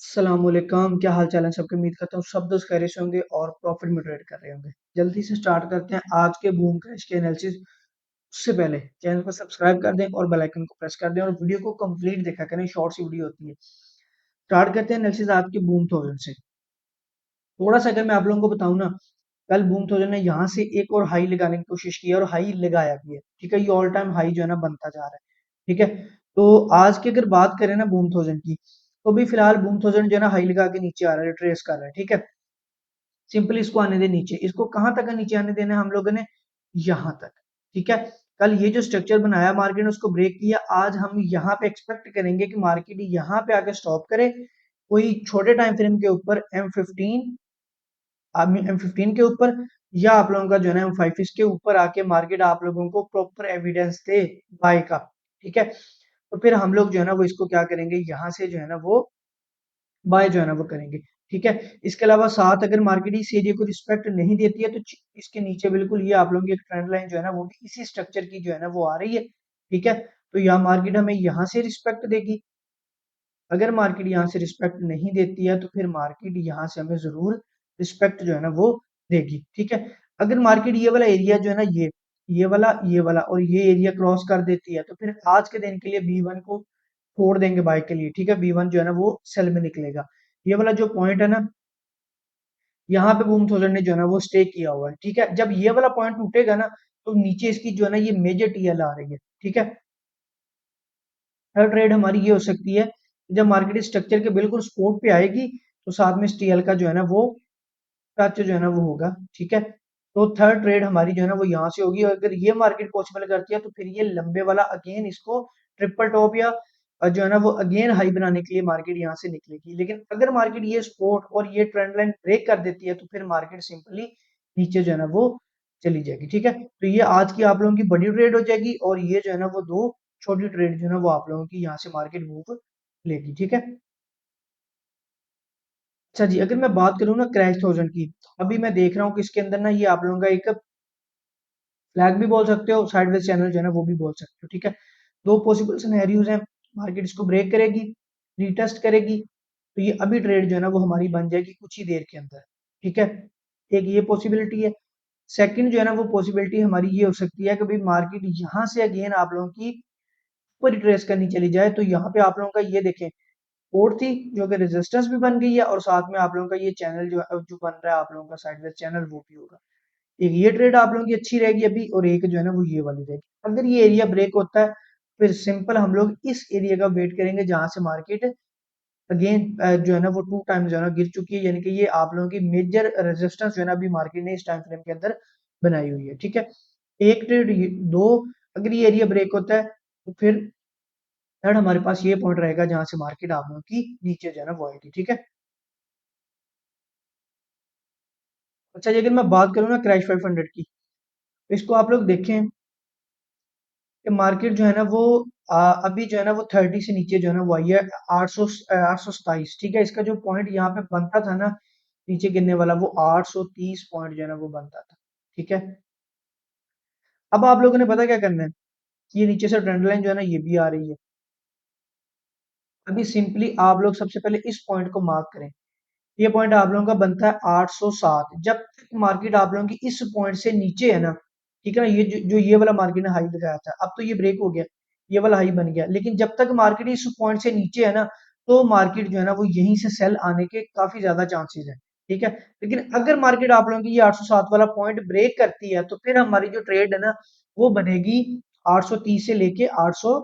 अस्सलामुअलैकुम, क्या हाल चाल है सबके। उम्मीद करता हूँ सब दोस्त खैरियत से होंगे और प्रॉफिट में ट्रेड कर रहे होंगे। जल्दी से स्टार्ट करते हैं आज के बूम क्रैश के एनालिसिस। उससे पहले चैनल को सब्सक्राइब कर दें और बेल आइकन को प्रेस कर दें और वीडियो को कंप्लीट देखा करें, शॉर्ट सी वीडियो होती है। स्टार्ट करते हैं एनालिसिस आज के बूम थाउजेंड से। थोड़ा सा अगर मैं आप लोगों को बताऊं ना, कल बूम थाउजेंड ने यहाँ से एक और हाई लगाने की कोशिश की है और हाई लगाया भी है। ठीक है, ये ऑल टाइम हाई जो है ना बनता जा रहा है। ठीक है, तो आज की अगर बात करें ना बूम थाउजेंड की, तो भी फिलहाल बूम थाउजेंड जो है ना हाई लगा के नीचे आ रहा है, ट्रेस कर रहा है। ठीक है, सिंपली इसको आने दे नीचे। इसको कहां तक नीचे आने देना है हम लोगों ने, यहां तक। ठीक है, कल ये जो स्ट्रक्चर बनाया मार्केट ने उसको ब्रेक किया। आज हम यहाँ पे एक्सपेक्ट करेंगे कि मार्केट यहाँ पे आके स्टॉप करे, कोई छोटे टाइम फ्रेम के ऊपर M15 के ऊपर, या आप लोगों का जो है ना M5 के ऊपर आके मार्केट आप लोगों को प्रॉपर एविडेंस दे बाय का। ठीक है, तो फिर हम लोग जो है ना वो इसको क्या करेंगे, यहाँ से जो है ना वो बाय जो है ना वो करेंगे। ठीक है, इसके अलावा साथ अगर मार्केट इस एरिया को रिस्पेक्ट नहीं देती है तो इसके नीचे बिल्कुल ये आप लोगों की एक ट्रेंड लाइन जो है ना वो भी इसी स्ट्रक्चर की जो है ना वो आ रही है। ठीक है, तो यहाँ मार्केट हमें यहाँ से रिस्पेक्ट देगी। अगर मार्केट यहाँ से रिस्पेक्ट नहीं देती है तो फिर मार्केट यहाँ से हमें जरूर रिस्पेक्ट जो है ना वो देगी। ठीक है, अगर मार्केट ये वाला एरिया जो है ना ये वाला और ये एरिया क्रॉस कर देती है तो फिर आज के दिन के लिए B1 को छोड़ देंगे बाय के लिए। ठीक है, B1 जो है ना वो सेल में निकलेगा। ये वाला जो पॉइंट है ना, यहाँ पे बूम थाउजेंड ने जो है ना वो स्टे किया हुआ है। ठीक है, जब ये वाला पॉइंट टूटेगा ना तो नीचे इसकी जो है ना ये मेजर टीएल आ रही है। ठीक है, हर ट्रेड हमारी ये हो सकती है, जब मार्केट स्ट्रक्चर के बिल्कुल सपोर्ट पे आएगी तो साथ में टीएल का जो है ना वो टच जो है ना वो होगा। ठीक है, तो थर्ड ट्रेड हमारी जो है ना वो यहाँ से होगी और अगर ये मार्केट पॉसिबल करती है तो फिर ये लंबे वाला अगेन इसको ट्रिपल टॉप या जो है ना वो अगेन हाई बनाने के लिए मार्केट यहाँ से निकलेगी। लेकिन अगर मार्केट ये सपोर्ट और ये ट्रेंड लाइन ब्रेक कर देती है तो फिर मार्केट सिंपली नीचे जो है ना वो चली जाएगी। ठीक है, तो ये आज की आप लोगों की बड़ी ट्रेड हो जाएगी और ये जो है ना वो दो छोटी ट्रेड जो है ना वो आप लोगों की यहाँ से मार्केट मूव लेगी। ठीक है, अच्छा जी, अगर मैं बात करूँ ना क्रैश थाउजेंड की, अभी मैं देख रहा हूँ कि इसके अंदर ना ये आप लोगों का एक फ्लैग भी बोल सकते हो, साइडवेज चैनल जो है ना वो भी बोल सकते हो। ठीक है, दो पॉसिबल सिनेरियोज हैं। मार्केट इसको ब्रेक करेगी, रीटेस्ट करेगी, तो ये अभी ट्रेड जो है ना वो हमारी बन जाएगी कुछ ही देर के अंदर। ठीक है, एक ये पॉसिबिलिटी है। सेकंड जो है ना वो पॉसिबिलिटी हमारी ये हो सकती है कि भाई मार्केट यहाँ से अगेन आप लोगों की ऊपर ट्रेस करनी चली जाए, तो यहाँ पे आप लोगों का ये देखें सपोर्ट थी जो कि रेजिस्टेंस भी बन गई है और साथ में आप लोगों का ये चैनल जो बन रहा है आप लोगों का साइडवेज चैनल वो भी होगा। एक ये ट्रेड आप लोगों की अच्छी रहेगी अभी और एक जो है ना वो ये वाली रहेगी। अगर ये एरिया ब्रेक होता है फिर सिंपल हम लोग इस एरिया का वेट करेंगे जहां से मार्केट अगेन जो है ना वो टू टाइम जो है ना गिर चुकी है, यानी कि ये आप लोगों की मेजर रेजिस्टेंस जो है ना अभी मार्केट ने इस टाइम फ्रेम के अंदर बनाई हुई है। ठीक है, एक ट्रेड दो, अगर ये एरिया ब्रेक होता है तो फिर थर्ड हमारे पास ये पॉइंट रहेगा जहां से मार्केट आप लोगों की नीचे जो है ना वो आएगी। ठीक है, अच्छा जी, अगर मैं बात करूँ ना क्रैश 500 की, तो इसको आप लोग देखें कि मार्केट जो है ना वो अभी जो है ना वो 30 से नीचे जो है ना वो आई है 827। ठीक है, इसका जो पॉइंट यहाँ पे बनता था ना नीचे गिरने वाला, वो 830 पॉइंट जो है ना वो बनता था। ठीक है, अब आप लोगों ने पता क्या करना है, ये नीचे से ट्रेंड लाइन जो है ना ये भी आ रही है। अभी सिंपली आप लोग सबसे पहले इस पॉइंट को मार्क करें। ये पॉइंट आप लोगों का बनता है 807। जब तक मार्केट आप लोगों की इस पॉइंट से नीचे है ना, ठीक है ना, ये जो ये वाला मार्केट ने हाई लगाया था, अब तो ये ब्रेक हो गया, ये वाला हाई बन गया, लेकिन जब तक मार्केट इस पॉइंट से नीचे है ना तो मार्केट जो है ना वो यहीं से सेल आने के काफी ज्यादा चांसेस है। ठीक है, लेकिन अगर मार्केट आप लोगों की ये 807 वाला पॉइंट ब्रेक करती है तो फिर हमारी जो ट्रेड है ना वो बनेगी 830 से लेके 800।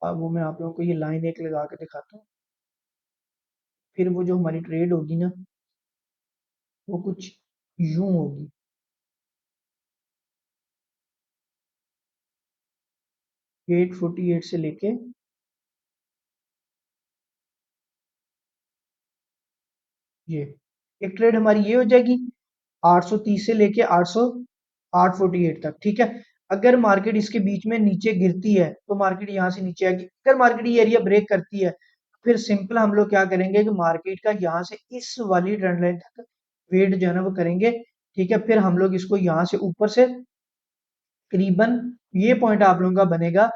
अब वो मैं आप लोगों को ये लाइन एक लगा के दिखाता हूँ, फिर वो जो हमारी ट्रेड होगी ना वो कुछ यूं होगी। 848 से लेके ये एक ट्रेड हमारी ये हो जाएगी 830 से लेके 800 848 तक। ठीक है, अगर मार्केट इसके बीच में नीचे गिरती है तो मार्केट यहाँ से नीचे आएगी। अगर मार्केट ये एरिया ब्रेक करती है फिर सिंपल हम लोग क्या करेंगे कि मार्केट का यहाँ से इस वाली ट्रेंड लाइन तक वेट जो है ना वो करेंगे। ठीक है, फिर हम लोग इसको यहाँ से ऊपर से करीबन ये पॉइंट आप लोगों का बनेगा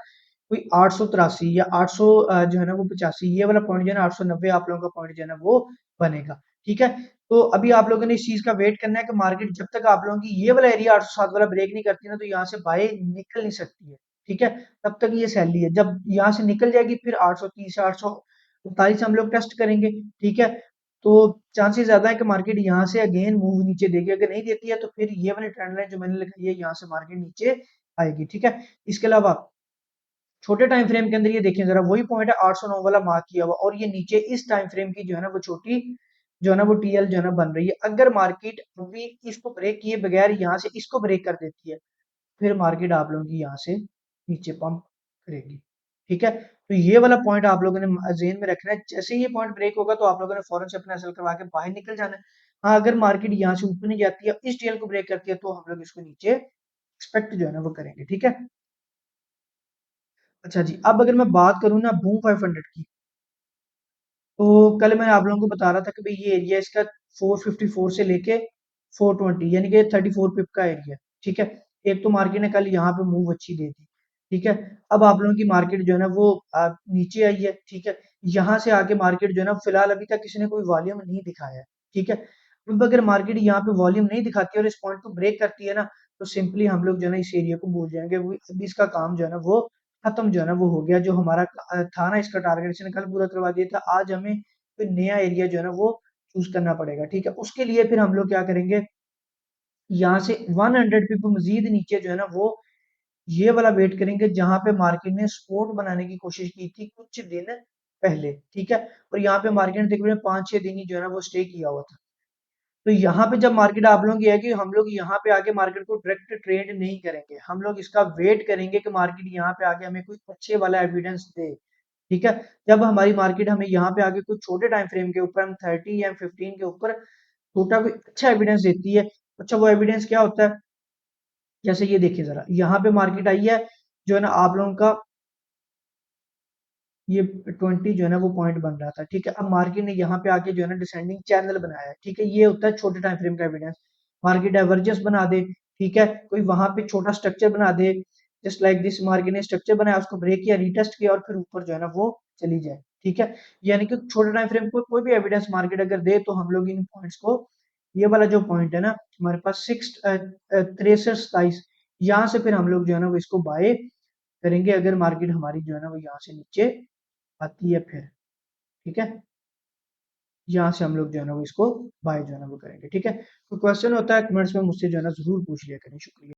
कोई 883 या 800 जो है ना वो 85, ये वाला पॉइंट जो है ना 890 आप लोगों का पॉइंट जो है ना वो बनेगा। ठीक है, तो अभी आप लोगों ने इस चीज का वेट करना है कि मार्केट जब तक आप लोगों की ये वाला एरिया 807 वाला ब्रेक नहीं करती ना, तो यहाँ से बाय निकल नहीं सकती है। ठीक है, तब तक ये सैलरी है। जब यहाँ से निकल जाएगी फिर 830 849 हम लोग टेस्ट करेंगे। ठीक है, तो चांसेस ज्यादा है कि मार्केट यहाँ से अगेन मूव नीचे देगी। अगर नहीं देती है तो फिर ये वाली ट्रेंड लाइन जो मैंने लिखाई है, यहाँ से मार्केट नीचे आएगी। ठीक है, इसके अलावा छोटे टाइम फ्रेम के अंदर ये देखें जरा, वही पॉइंट है 809 वाला मार्क किया हुआ, और ये नीचे इस टाइम फ्रेम की जो है ना वो छोटी जो है ना वो टीएल जो है ना बन रही है। अगर मार्केट अभी इसको ब्रेक किए बगैर यहाँ से इसको ब्रेक कर देती है, फिर मार्केट आप लोगों की यहाँ से नीचे पंप करेगी। ठीक है, तो ये वाला पॉइंट आप लोगों ने जेन में रखना है। जैसे ही ये पॉइंट ब्रेक होगा तो आप लोगों ने फौरन से अपना सेल करवा के बाहर निकल जाना है। हाँ, अगर मार्केट यहाँ से ऊपर नहीं जाती है, इस टीएल को ब्रेक करती है, तो हम लोग इसको नीचे एक्सपेक्ट जो है ना वो करेंगे। ठीक है, अच्छा जी, अब अगर मैं बात करूँ ना बूम 500 की, तो कल मैं आप लोगों को बता रहा था कि भाई ये एरिया इसका 454 से लेके 420, यानी कि 34 पिप का एरिया। ठीक है, एक तो मार्केट ने कल यहाँ पे मूव अच्छी दे दी। ठीक है, अब आप लोगों की मार्केट जो है ना वो नीचे आई है। ठीक है, यहाँ से आके मार्केट जो है ना फिलहाल अभी तक किसी ने कोई वॉल्यूम नहीं दिखाया है। ठीक है, अब अगर मार्केट यहाँ पे वॉल्यूम नहीं दिखाती और इस पॉइंट को ब्रेक करती है ना, तो सिंपली हम लोग जो है ना इस एरिया को भूल जाएंगे। अभी इसका काम जो है ना वो खत्म जो है ना वो हो गया। जो हमारा था ना इसका टारगेट, इसने कल पूरा करवा दिया था। आज हमें कोई नया एरिया जो है ना वो चूज करना पड़ेगा। ठीक है, उसके लिए फिर हम लोग क्या करेंगे, यहाँ से 100 पिप मजीद नीचे जो है ना वो ये वाला वेट करेंगे, जहां पे मार्केट ने सपोर्ट बनाने की कोशिश की थी कुछ दिन पहले। ठीक है, और यहाँ पे मार्केट ने तकरीबन 5-6 दिन ही जो है ना वो स्टे किया हुआ था। तो यहाँ पे जब मार्केट आप लोगों की है कि हम लोग यहाँ पे आके मार्केट को डायरेक्ट ट्रेड नहीं करेंगे, हम लोग इसका वेट करेंगे कि मार्केट यहाँ पे आके हमें कोई अच्छे वाला एविडेंस दे। ठीक है, जब हमारी मार्केट हमें यहाँ पे आके कुछ छोटे टाइम फ्रेम के ऊपर, हम 30 या 15 के ऊपर छोटा कोई अच्छा एविडेंस देती है। अच्छा, वो एविडेंस क्या होता है, जैसे ये देखिए जरा, यहाँ पे मार्केट आई है जो है ना आप लोगों का ये 20 जो है ना वो पॉइंट बन रहा था। ठीक है, अब मार्केट ने यहाँ पे आके जो है ना डिसेंडिंग चैनल बनाया है। ठीक है, ये होता है छोटे टाइम फ्रेम का एविडेंस। मार्केट डाइवर्जेंस बना दे, ठीक है, कोई वहां पे छोटा स्ट्रक्चर बना दे, जस्ट लाइक दिस, मार्केट ने स्ट्रक्चर बनाया, उसको ब्रेक किया, रीटेस्ट किया, और फिर ऊपर जो है ना वो चली जाए। ठीक है, यानी कि छोटे टाइम फ्रेम को कोई भी एविडेंस मार्केट अगर दे, तो हम लोग इन पॉइंट्स को, ये वाला जो पॉइंट है ना हमारे पास 63-27, यहाँ से फिर हम लोग जो है ना वो इसको बाय करेंगे, अगर मार्केट हमारी जो है ना वो यहाँ से नीचे आती है फिर। ठीक है, यहाँ से हम लोग जो है ना वो इसको बाय जो है ना वो करेंगे। ठीक है, कोई क्वेश्चन होता है कमेंट्स में मुझसे जो है ना जरूर पूछ लिया करें। शुक्रिया।